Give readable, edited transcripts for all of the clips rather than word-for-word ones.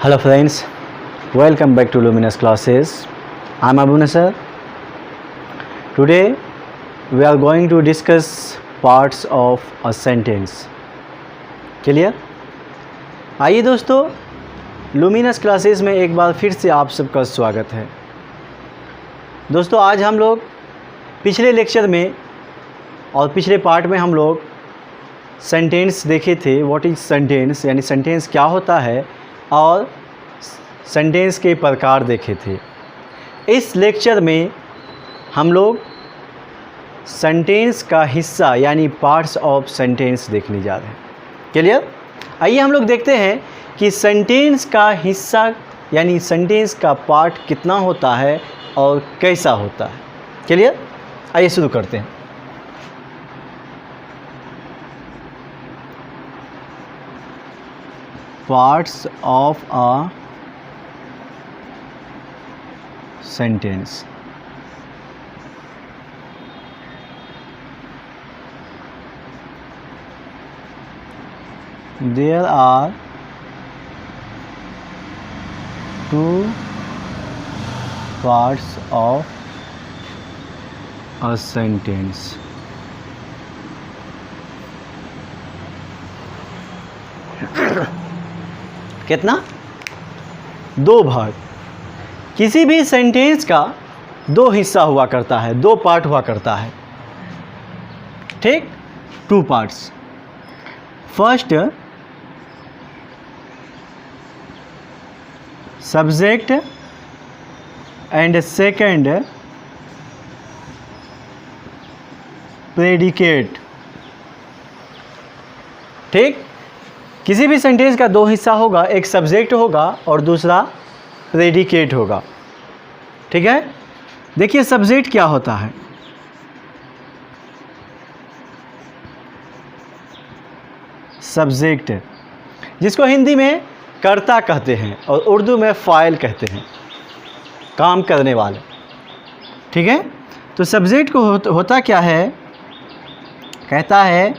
Hello friends, welcome back to Luminous Classes. I am Abuna sir. Today we are going to discuss parts of a sentence. Clear? आइए दोस्तों, luminous classes में एक बार फिर से आप सबका स्वागत है। दोस्तों आज हम लोग पिछले लेक्चर में और पिछले पार्ट में हम लोग सेंटेंस देखे थे। व्हाट इज़ सेंटेंस, यानी सेंटेंस क्या होता है, और सेंटेंस के प्रकार देखे थे। इस लेक्चर में हम लोग सेंटेंस का हिस्सा यानी पार्ट्स ऑफ सेंटेंस देखने जा रहे हैं। क्लियर? आइए हम लोग देखते हैं कि सेंटेंस का हिस्सा यानी सेंटेंस का पार्ट कितना होता है और कैसा होता है। क्लियर? आइए शुरू करते हैं। Parts of a sentence. There are two parts of a sentence. कितना? दो भाग। किसी भी सेंटेंस का दो हिस्सा हुआ करता है, दो पार्ट हुआ करता है। ठीक? Two parts. First subject and second predicate. ठीक? किसी भी सेंटेंस का दो हिस्सा होगा, एक सब्जेक्ट होगा और दूसरा प्रेडिकेट होगा। ठीक है? देखिए सब्जेक्ट क्या होता है। सब्जेक्ट जिसको हिंदी में कर्ता कहते हैं और उर्दू में फाइल कहते हैं, काम करने वाले। ठीक है? तो सब्जेक्ट को होता क्या है, कहता है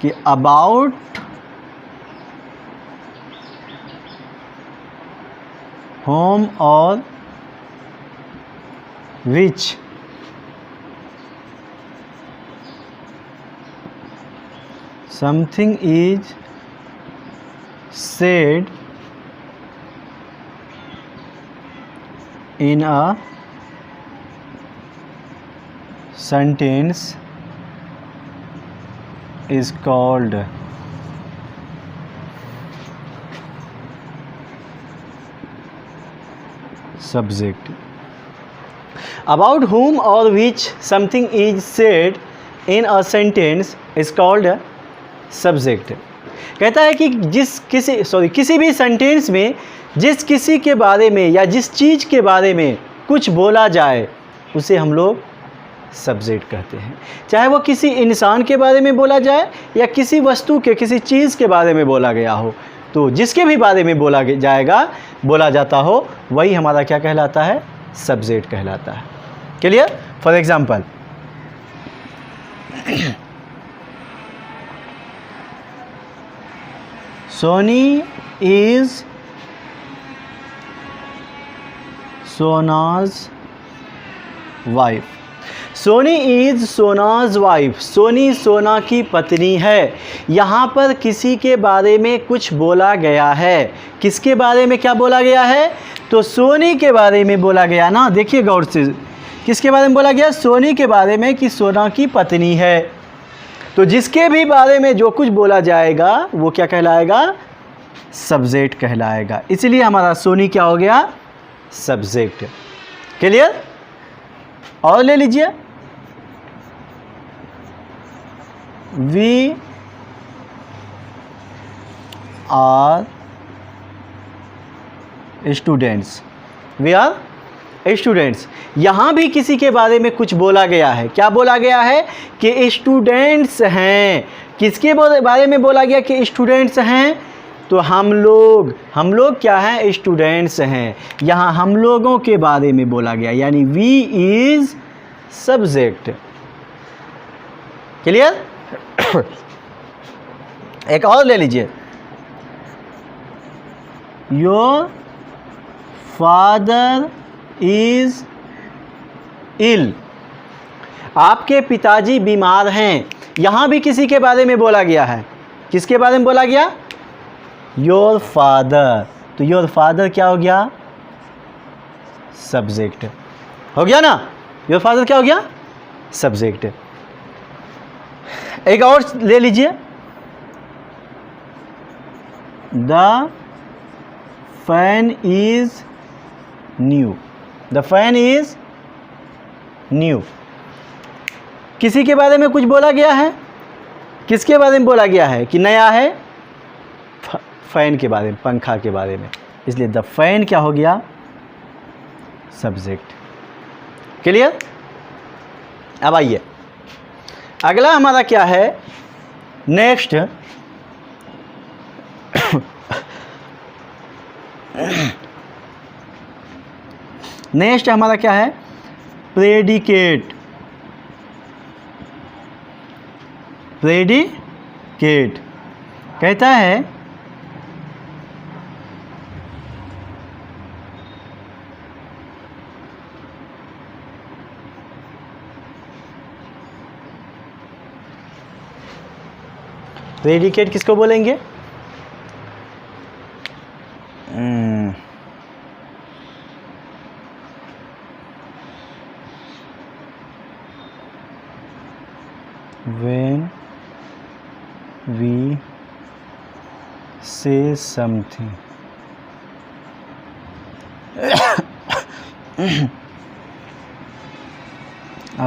कि about whom or which something is said in a sentence is called subject. About whom or which something is said in a sentence is called subject. कहता है कि किसी भी सेंटेंस में जिस किसी के बारे में या जिस चीज़ के बारे में कुछ बोला जाए उसे हम लोग सब्जेक्ट कहते हैं। चाहे वो किसी इंसान के बारे में बोला जाए या किसी वस्तु के, किसी चीज़ के बारे में बोला गया हो, तो जिसके भी बारे में बोला जाता हो वही हमारा क्या कहलाता है, सब्जेक्ट कहलाता है। Clear? For example Soni is Sona's wife. Soni is Sona's wife. Soni Sona की पत्नी है। यहाँ पर किसी के बारे में कुछ बोला गया है। किसके बारे में क्या बोला गया है? तो सोनी के बारे में बोला गया ना। देखिए गौर से, किसके बारे में बोला गया? सोनी के बारे में कि सोना की पत्नी है। तो जिसके भी बारे में जो कुछ बोला जाएगा वो क्या कहलाएगा? सब्जेक्ट कहलाएगा। इसलिए हमारा सोनी क्या हो गया? सब्जेक्ट। क्लियर? और ले लीजिए, We are students. We are students. यहाँ भी किसी के बारे में कुछ बोला गया है। क्या बोला गया है? कि स्टूडेंट्स हैं। किसके बारे में बोला गया कि स्टूडेंट्स हैं? तो हम लोग क्या हैं? स्टूडेंट्स हैं। यहाँ हम लोगों के बारे में बोला गया, यानी वी इज सब्जेक्ट। क्लियर? एक और ले लीजिए, योर फादर इज इल, आपके पिताजी बीमार हैं। यहाँ भी किसी के बारे में बोला गया है। किसके बारे में बोला गया? Your father. तो योर फादर क्या हो गया? सब्जेक्ट हो गया ना। योर फादर क्या हो गया? सब्जेक्ट। एक और ले लीजिए, the fan is new. The fan is new. किसी के बारे में कुछ बोला गया है? किसके बारे में बोला गया है कि नया है? फैन के बारे में, पंखा के बारे में। इसलिए द फैन क्या हो गया? सब्जेक्ट। क्लियर? अब आइए, अगला हमारा क्या है? नेक्स्ट नेक्स्ट हमारा क्या है? प्रेडिकेट। प्रेडिकेट कहता है प्रेडिकेट किसको बोलेंगे? When we say something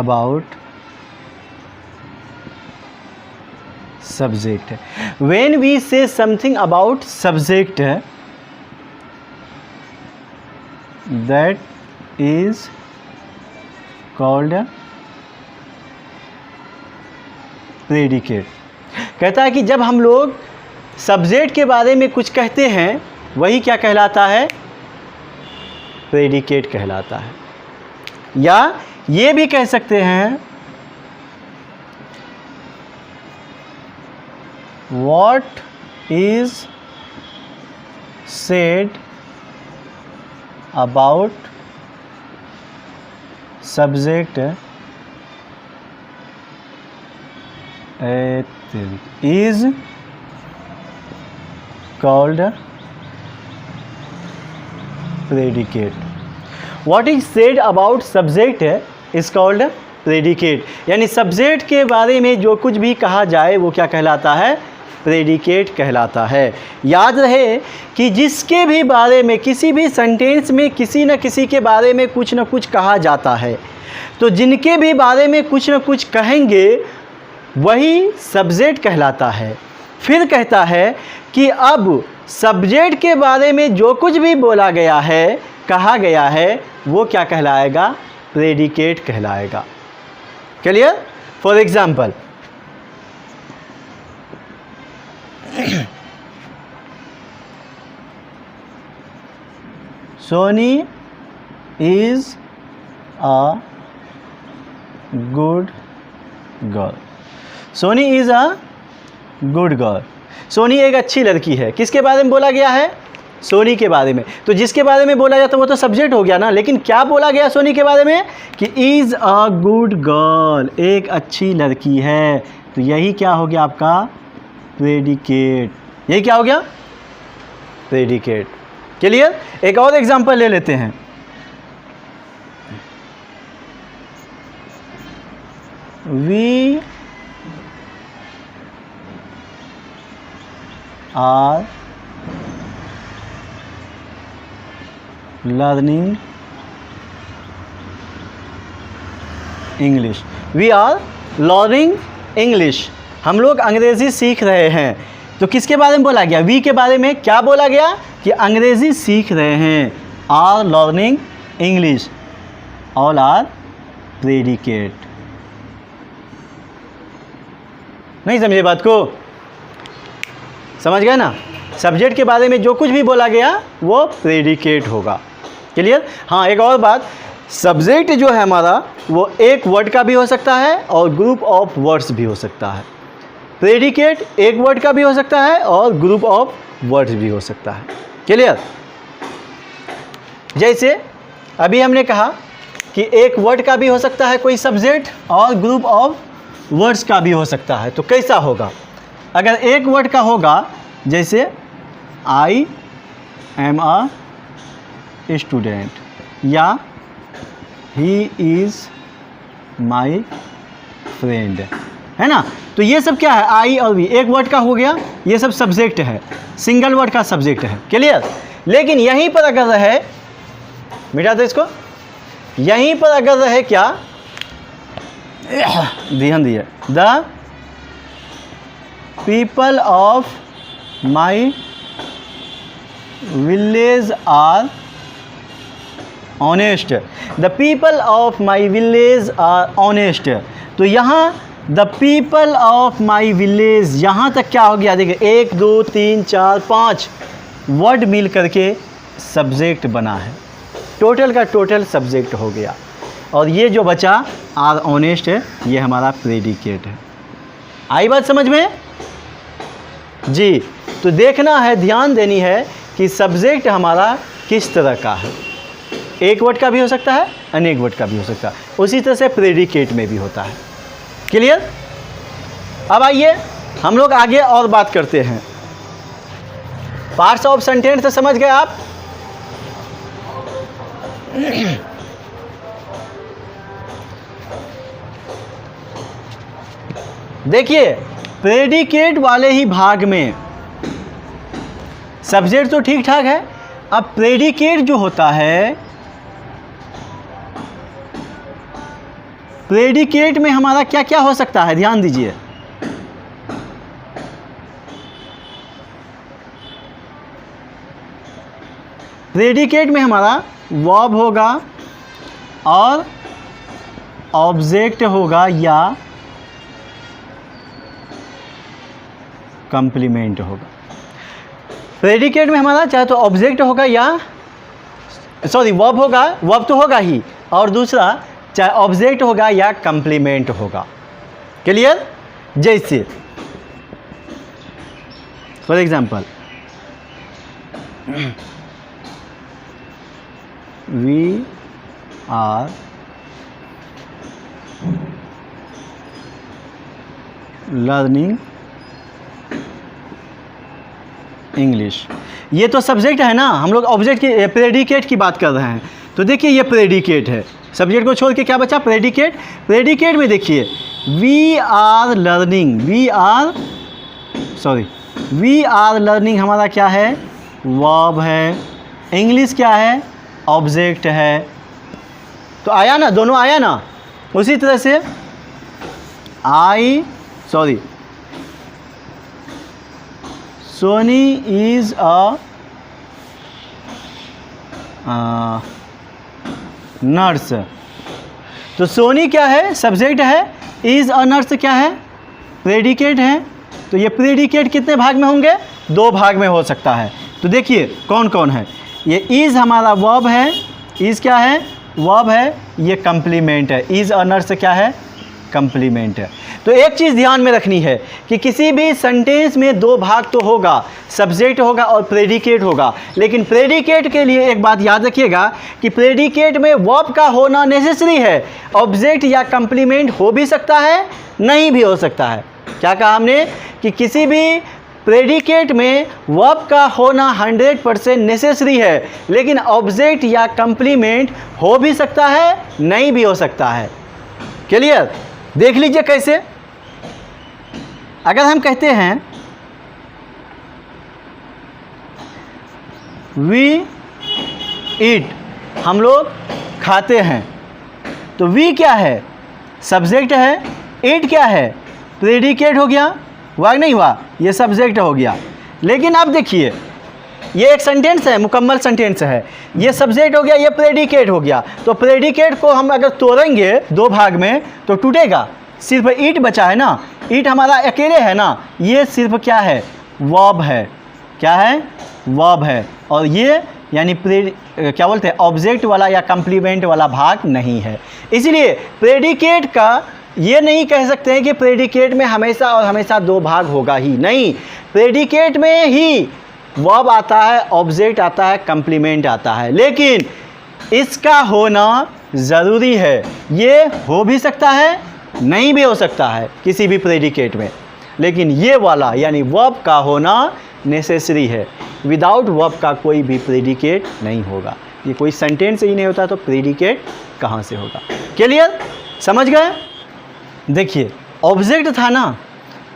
about subject, when we say something about subject, that is called predicate. कहता है कि जब हम लोग सब्जेक्ट के बारे में कुछ कहते हैं, वही क्या कहलाता है? प्रेडिकेट कहलाता है। या ये भी कह सकते हैं, what is said about subject is called predicate. What is said about subject is called predicate. यानी सब्जेक्ट के बारे में जो कुछ भी कहा जाए वो क्या कहलाता है? प्रेडिकेट कहलाता है। याद रहे कि जिसके भी बारे में, किसी भी सेंटेंस में किसी न किसी के बारे में कुछ न कुछ कहा जाता है, तो जिनके भी बारे में कुछ न कुछ कहेंगे वही सब्जेक्ट कहलाता है। फिर कहता है कि अब सब्जेक्ट के बारे में जो कुछ भी बोला गया है, कहा गया है, वो क्या कहलाएगा? प्रेडिकेट कहलाएगा। Clear? For example, Soni is a good girl. Soni is a good girl. Soni एक अच्छी लड़की है। किसके बारे में बोला गया है? सोनी के बारे में। तो जिसके बारे में बोला जाता है वो तो सब्जेक्ट हो गया ना। लेकिन क्या बोला गया सोनी के बारे में? कि इज़ अ गुड गर्ल, एक अच्छी लड़की है। तो यही क्या हो गया आपका? प्रेडिकेट। यही क्या हो गया? प्रेडिकेट। क्लियर? एक और एग्जांपल ले लेते हैं। We are learning English. We are learning English. हम लोग अंग्रेज़ी सीख रहे हैं। तो किसके बारे में बोला गया? वी के बारे में क्या बोला गया? कि अंग्रेज़ी सीख रहे हैं। Are learning English. All are predicate. नहीं समझे बात को? समझ गए ना? सब्जेक्ट के बारे में जो कुछ भी बोला गया वो प्रेडिकेट होगा। क्लियर? हाँ, एक और बात, सब्जेक्ट जो है हमारा वो एक वर्ड का भी हो सकता है और ग्रुप ऑफ वर्ड्स भी हो सकता है। प्रेडिकेट एक वर्ड का भी हो सकता है और ग्रुप ऑफ वर्ड्स भी हो सकता है। क्लियर? जैसे अभी हमने कहा कि एक वर्ड का भी हो सकता है कोई सब्जेक्ट और ग्रुप ऑफ वर्ड्स का भी हो सकता है। तो कैसा होगा? अगर एक वर्ड का होगा, जैसे आई एम अ स्टूडेंट या ही इज़ माई फ्रेंड, है ना? तो ये सब क्या है? आई और वी, एक वर्ड का हो गया, ये सब सब्जेक्ट है, सिंगल वर्ड का सब्जेक्ट है। क्लियर? लेकिन यहीं पर अगर रहे, मिटा दो इसको, यहीं पर अगर रहे क्या, ध्यान दिए, the people of my village are honest, the people of my village are honest. तो यहाँ the people of my village, यहाँ तक क्या हो गया? देखिए 1 2 3 4 5 वर्ड मिल करके सब्जेक्ट बना है, टोटल का टोटल सब्जेक्ट हो गया। और ये जो बचा आर ऑनेस्ट है, ये हमारा प्रेडिकेट है। आई बात समझ में जी? तो देखना है, ध्यान देनी है कि सब्जेक्ट हमारा किस तरह का है। एक वर्ड का भी हो सकता है, अनेक वर्ड का भी हो सकता है, उसी तरह से प्रेडिकेट में भी होता है। क्लियर? अब आइए हम लोग आगे और बात करते हैं। पार्ट्स ऑफ सेंटेंस से समझ गए आप? देखिए, प्रेडिकेट वाले ही भाग में सब्जेक्ट तो ठीक ठाक है। अब प्रेडिकेट जो होता है, प्रेडिकेट में हमारा क्या क्या हो सकता है? ध्यान दीजिए। प्रेडिकेट में हमारा वर्ब होगा और ऑब्जेक्ट होगा या कंप्लीमेंट होगा। प्रेडिकेट में हमारा चाहे तो ऑब्जेक्ट होगा या वर्ब होगा, वर्ब तो होगा ही, और दूसरा चाहे ऑब्जेक्ट होगा या कंप्लीमेंट होगा। क्लियर? जैसे for example, we are learning English. ये तो सब्जेक्ट है ना, हम लोग ऑब्जेक्ट की, प्रेडिकेट की बात कर रहे हैं। तो देखिए ये प्रेडिकेट है, सब्जेक्ट को छोड़ के क्या बचा? प्रेडिकेट। प्रेडिकेट में देखिए we are learning, we are learning हमारा क्या है? वर्ब है। इंग्लिश क्या है? ऑब्जेक्ट है। तो आया ना, दोनों आया ना। उसी तरह से सोनी इज़ अ नर्स। तो सोनी क्या है? सब्जेक्ट है। इज़ अ नर्स क्या है? प्रेडिकेट है। तो ये प्रेडिकेट कितने भाग में होंगे? 2 भाग में हो सकता है। तो देखिए कौन कौन है। ये इज़ हमारा वर्ब है, इज़ क्या है? वर्ब है। ये कंप्लीमेंट है, इज़ अ नर्स क्या है? कंप्लीमेंट है। तो एक चीज़ ध्यान में रखनी है कि किसी भी सेंटेंस में 2 भाग तो होगा, सब्जेक्ट होगा और प्रेडिकेट होगा। लेकिन प्रेडिकेट के लिए एक बात याद रखिएगा कि प्रेडिकेट में वर्ब का होना नेसेसरी है। ऑब्जेक्ट या कंप्लीमेंट हो भी सकता है, नहीं भी हो सकता है। क्या कहा हमने? कि किसी भी प्रेडिकेट में वर्ब का होना 100% नेसेसरी है, लेकिन ऑब्जेक्ट या कंप्लीमेंट हो भी सकता है, नहीं भी हो सकता है। क्लियर? देख लीजिए कैसे। अगर हम कहते हैं वी ईट, हम लोग खाते हैं, तो वी क्या है? सब्जेक्ट है। ईट क्या है? प्रेडिकेट हो गया, हुआ नहीं हुआ? ये सब्जेक्ट हो गया। लेकिन अब देखिए ये एक सेंटेंस है, मुकम्मल सेंटेंस है। ये सब्जेक्ट हो गया, ये प्रेडिकेट हो गया। तो प्रेडिकेट को हम अगर तोड़ेंगे 2 भाग में तो टूटेगा। सिर्फ ईट बचा है ना, ईट हमारा अकेले है ना, ये सिर्फ क्या है? वर्ब है। क्या है? वर्ब है। और ये यानी क्या बोलते हैं, ऑब्जेक्ट वाला या कंप्लीमेंट वाला भाग नहीं है। इसलिए प्रेडिकेट का ये नहीं कह सकते हैं कि प्रेडिकेट में हमेशा और हमेशा 2 भाग होगा ही, नहीं। प्रेडिकेट में ही वर्ब आता है, ऑब्जेक्ट आता है, कंप्लीमेंट आता है, लेकिन इसका होना ज़रूरी है। ये हो भी सकता है, नहीं भी हो सकता है किसी भी प्रेडिकेट में, लेकिन ये वाला यानी वर्ब का होना नेसेसरी है। विदाउट वर्ब का कोई भी प्रेडिकेट नहीं होगा। ये कोई सेंटेंस ही नहीं होता तो प्रेडिकेट कहाँ से होगा? क्लियर? समझ गए? देखिए ऑब्जेक्ट था ना,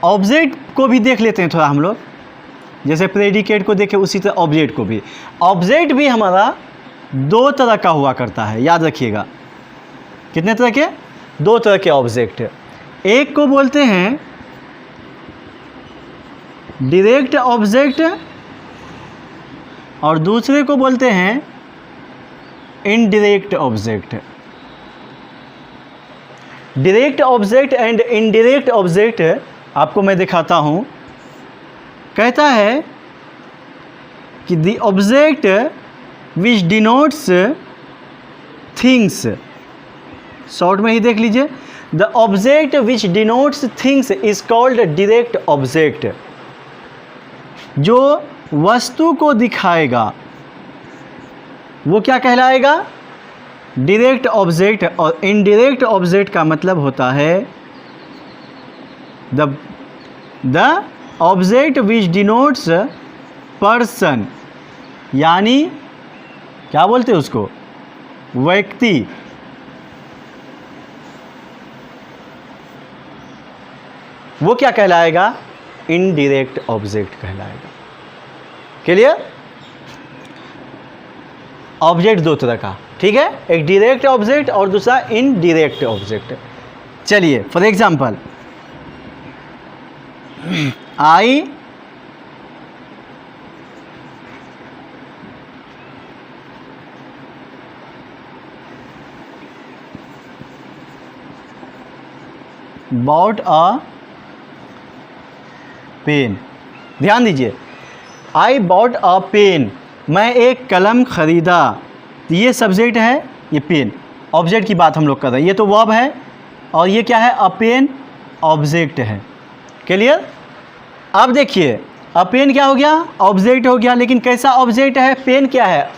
ऑब्जेक्ट को भी देख लेते हैं थोड़ा हम लोग। जैसे प्रेडिकेट को देखें उसी तरह ऑब्जेक्ट को भी। ऑब्जेक्ट भी हमारा दो तरह का हुआ करता है, याद रखिएगा। कितने तरह के? दो तरह के ऑब्जेक्ट। एक को बोलते हैं डायरेक्ट ऑब्जेक्ट और दूसरे को बोलते हैं indirect object. Direct object and indirect object आपको मैं दिखाता हूँ। कहता है कि the object which denotes things, short में ही देख लीजिए, the object which denotes things is called direct object. जो वस्तु को दिखाएगा वो क्या कहलाएगा? Direct object. और इनडायरेक्ट ऑब्जेक्ट का मतलब होता है the object which denotes person, यानी क्या बोलते हैं उसको? व्यक्ति। वो क्या कहलाएगा? इनडायरेक्ट ऑब्जेक्ट कहलाएगा। क्लियर? ऑब्जेक्ट दो तरह का, ठीक है, एक डायरेक्ट ऑब्जेक्ट और दूसरा इनडायरेक्ट ऑब्जेक्ट। चलिए for example, I bought a pen. ध्यान दीजिए, आई बॉट अ पेन, मैं एक कलम ख़रीदा। ये सब्जेक्ट है, ये पेन। ऑब्जेक्ट की बात हम लोग कर रहे हैं। ये तो वर्ब है और ये क्या है? अ पेन ऑब्जेक्ट है। क्लियर? अब देखिए अ पेन क्या हो गया? ऑब्जेक्ट हो गया, लेकिन कैसा ऑब्जेक्ट है? पेन क्या है?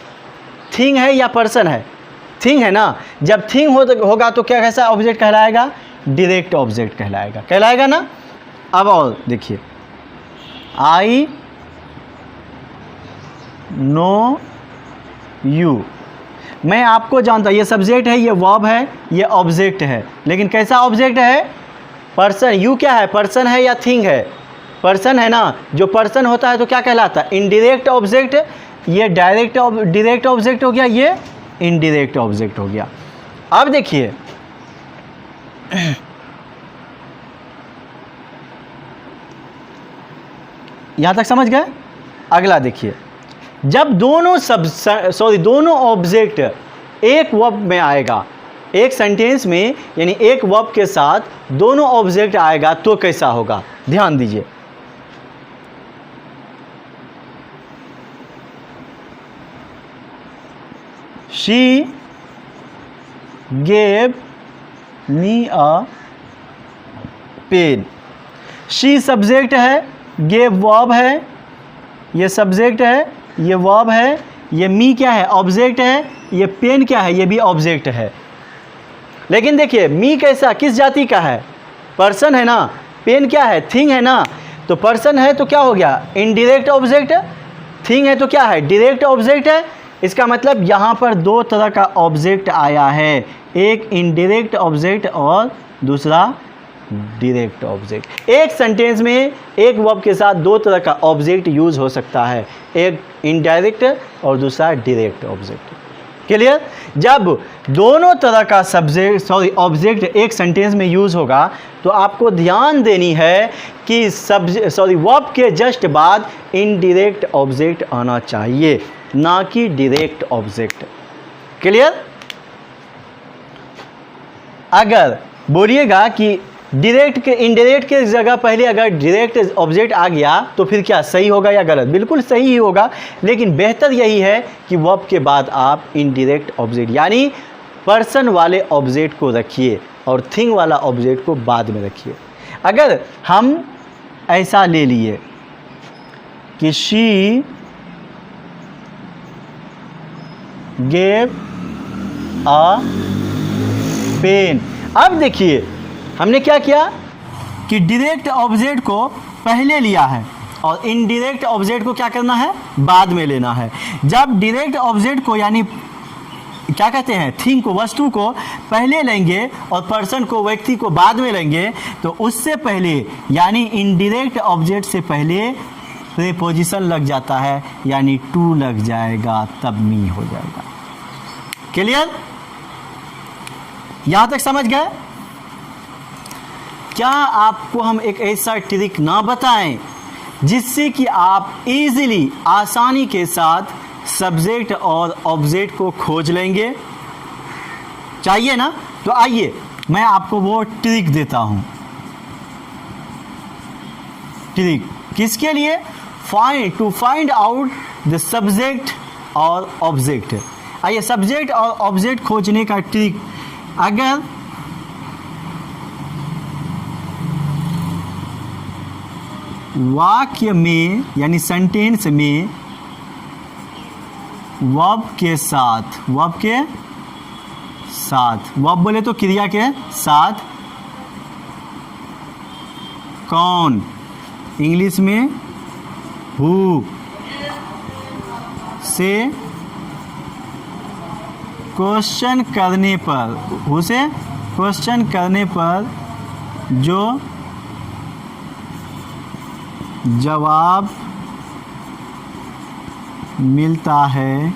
थिंग है या पर्सन है? थिंग है ना। जब थिंग होगा तो क्या कैसा ऑब्जेक्ट कहलाएगा? डायरेक्ट ऑब्जेक्ट कहलाएगा। कहलाएगा ना। अब और देखिए, आई नो यू, मैं आपको जानता। ये सब्जेक्ट है, ये वर्ब है, ये ऑब्जेक्ट है, लेकिन कैसा ऑब्जेक्ट है? पर्सन। यू क्या है? पर्सन है या थिंग है? पर्सन है ना। जो पर्सन होता है तो क्या कहलाता है? Indirect object. ये डायरेक्ट ऑब्जेक्ट हो गया, ये इनडायरेक्ट ऑब्जेक्ट हो गया। अब देखिए यहां तक समझ गए? अगला देखिए, जब दोनों ऑब्जेक्ट एक वर्ब में आएगा, एक सेंटेंस में, यानी एक वर्ब के साथ दोनों ऑब्जेक्ट आएगा तो कैसा होगा? ध्यान दीजिए। She gave me a pen. She subject है, गेव वर्ब है, ये सब्जेक्ट है, ये वर्ब है, ये मी क्या है? ऑब्जेक्ट है, ये पेन क्या है? ये भी ऑब्जेक्ट है। लेकिन देखिए मी कैसा, किस जाति का है? पर्सन है ना। पेन क्या है? थिंग है ना। तो पर्सन है तो क्या हो गया? Indirect object. थिंग है तो क्या है? डायरेक्ट ऑब्जेक्ट है। इसका मतलब यहाँ पर दो तरह का ऑब्जेक्ट आया है, एक इनडायरेक्ट ऑब्जेक्ट और दूसरा डायरेक्ट ऑब्जेक्ट। एक सेंटेंस में एक वर्ब के साथ दो तरह का ऑब्जेक्ट यूज़ हो सकता है, एक इनडायरेक्ट और दूसरा डायरेक्ट ऑब्जेक्ट। क्लियर? जब दोनों तरह का ऑब्जेक्ट एक सेंटेंस में यूज़ होगा तो आपको ध्यान देनी है कि वर्ब के जस्ट बाद इनडायरेक्ट ऑब्जेक्ट आना चाहिए, ना कि डायरेक्ट ऑब्जेक्ट। क्लियर? अगर बोलिएगा कि डायरेक्ट के इनडायरेक्ट के जगह पहले अगर डायरेक्ट ऑब्जेक्ट आ गया तो फिर क्या सही होगा या गलत? बिल्कुल सही ही होगा, लेकिन बेहतर यही है कि वर्ब के बाद आप इनडायरेक्ट ऑब्जेक्ट यानी पर्सन वाले ऑब्जेक्ट को रखिए और थिंग वाला ऑब्जेक्ट को बाद में रखिए। अगर हम ऐसा ले लिए कि शी गेव अ पेन। अब देखिए हमने क्या किया कि डायरेक्ट ऑब्जेक्ट को पहले लिया है और इनडायरेक्ट ऑब्जेक्ट को क्या करना है, बाद में लेना है। जब डायरेक्ट ऑब्जेक्ट को यानी क्या कहते हैं, थिंग को, वस्तु को पहले लेंगे और पर्सन को, व्यक्ति को बाद में लेंगे, तो उससे पहले यानी इनडायरेक्ट ऑब्जेक्ट से पहले प्रीपोजिशन लग जाता है, यानी टू लग जाएगा, तब मी हो जाएगा। क्लियर? यहां तक समझ गए? क्या आपको हम एक ऐसा ट्रिक ना बताएं जिससे कि आप इजीली, आसानी के साथ सब्जेक्ट और ऑब्जेक्ट को खोज लेंगे? चाहिए ना? तो आइए मैं आपको वो ट्रिक देता हूं। ट्रिक किसके लिए? To find out the subject और ऑब्जेक्ट। आइए सब्जेक्ट और ऑब्जेक्ट खोजने का ट्रिक, अगर वाक्य में यानी सेंटेंस में वर्ब के साथ, वर्ब बोले तो क्रिया के साथ कौन, इंग्लिश में हु से क्वेश्चन करने पर, हु से क्वेश्चन करने पर जो जवाब मिलता है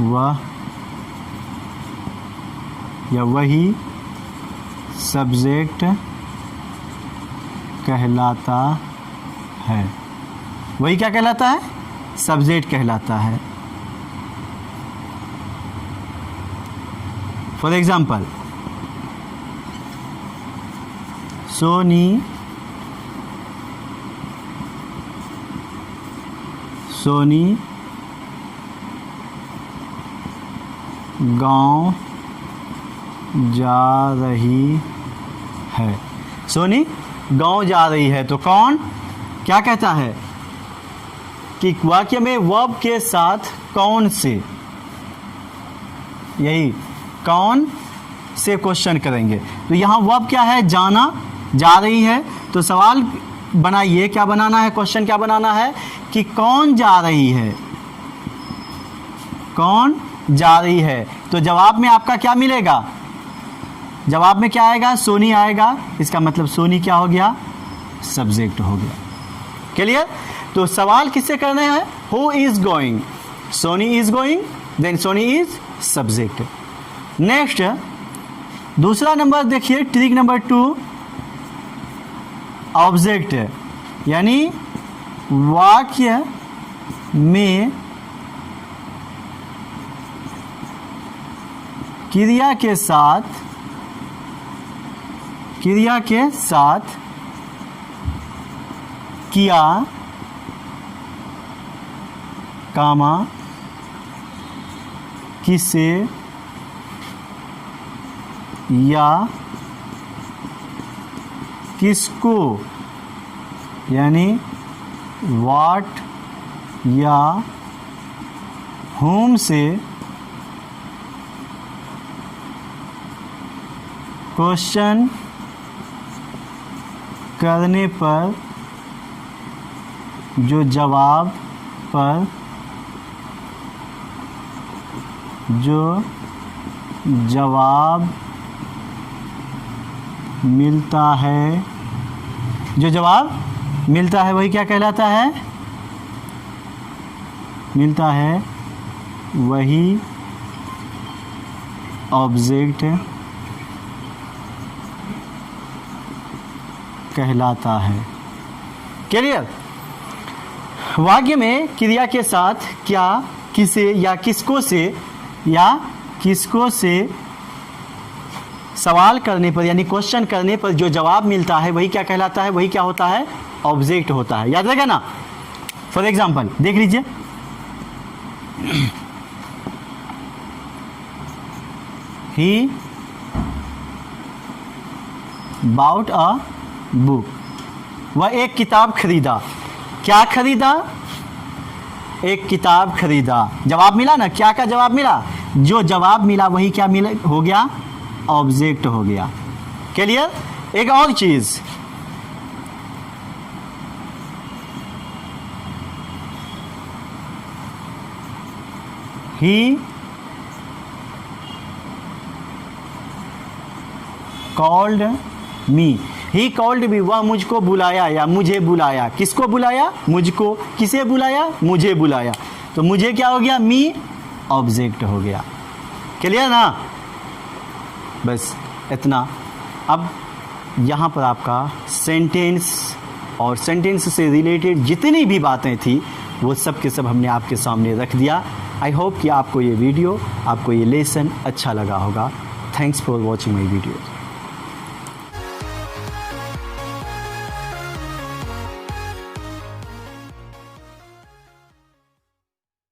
वह या वही सब्जेक्ट कहलाता है। वही क्या कहलाता है? सब्जेक्ट कहलाता है। फॉर एग्जाम्पल, सोनी गांव जा रही है। सोनी गांव जा रही है, तो कौन क्या कहता है कि वाक्य में वर्ब के साथ कौन से, यही कौन से क्वेश्चन करेंगे। तो यहाँ वर्ब क्या है? जाना, जा रही है। तो सवाल बनाइए, क्या बनाना है, क्वेश्चन क्या बनाना है कि कौन जा रही है, कौन जा रही है। तो जवाब में आपका क्या मिलेगा? जवाब में क्या आएगा? सोनी आएगा। इसका मतलब सोनी क्या हो गया? सब्जेक्ट हो गया। क्लियर? तो सवाल किससे करने हैं? Who is going, Soni is going, then Soni is subject. Next दूसरा नंबर देखिए, ट्रिक नंबर 2, ऑब्जेक्ट यानी वाक्य में क्रिया के साथ किया, कामा, किसे या किसको, यानी व्हाट या whom से क्वेश्चन करने पर जो जवाब मिलता है, वही क्या कहलाता है? मिलता है वही ऑब्जेक्ट कहलाता है। क्लियर? वाक्य में क्रिया के साथ क्या, किसे या किसको से सवाल करने पर यानी क्वेश्चन करने पर जो जवाब मिलता है वही क्या कहलाता है? वही क्या होता है? ऑब्जेक्ट होता है। याद रहेगा ना? फॉर एग्जाम्पल देख लीजिए, ही बाउट अ बुक, वह एक किताब खरीदा। क्या खरीदा? एक किताब खरीदा। जवाब मिला ना, क्या का जवाब मिला? जो जवाब मिला वही क्या मिला हो गया? ऑब्जेक्ट हो गया। क्लियर? एक और चीज, he called me. He called me, वह मुझको बुलाया या मुझे बुलाया। किसको बुलाया? मुझको। किसे बुलाया? मुझे बुलाया। तो मुझे क्या हो गया? मी ऑब्जेक्ट हो गया। क्लियर ना? बस इतना। अब यहाँ पर आपका सेंटेंस और सेंटेंस से रिलेटेड जितनी भी बातें थी वो सब के सब हमने आपके सामने रख दिया। आई होप कि आपको ये वीडियो, आपको ये लेसन अच्छा लगा होगा। Thanks for watching my video.